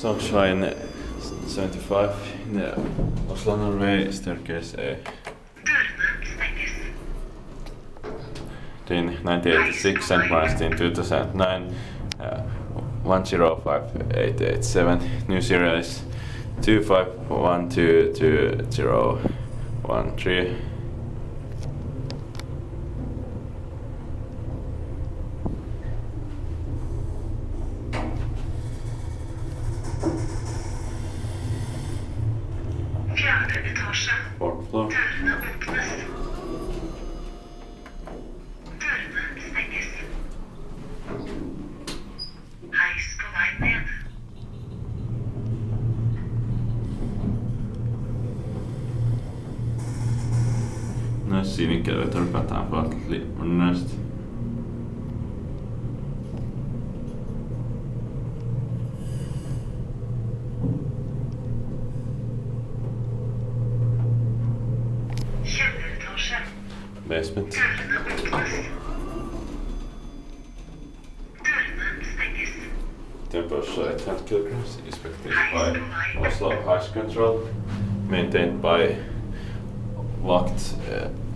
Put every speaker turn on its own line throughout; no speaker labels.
Sognsveien 75 in the Oslo, Norway, staircase A. In 1986, St. Martin's in 2009, 105887. New serial is 25122013.
Fjärde etasje.
Fourth floor.
Dørene åpnes. Dørene stenges. Heis på vei ned.
No scenic elevator pattern partly modernized.
Kjelleretasje.
Basement.
Dørene åpnes. Dørene stenges.
Temperature at 10 kilograms, inspected
Heis
by
på vei.
Oslo Heis Control, maintained by locked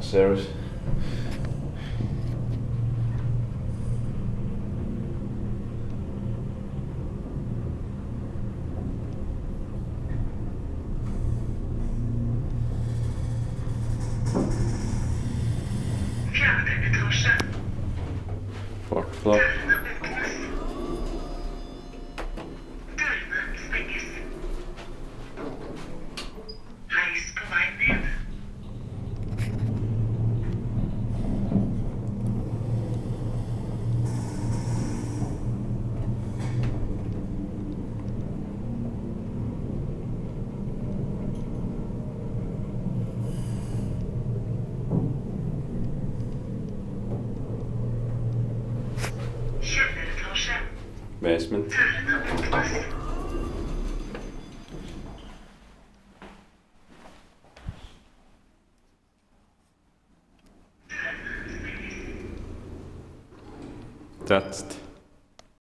service.
Fjärde etasje.
Fourth floor.
Dørene åpnes. Dørene stenges. Heis på vei ned. Kjelleretasje.
Basement.
Dørene åpnes. Dørene stenges.
Touched.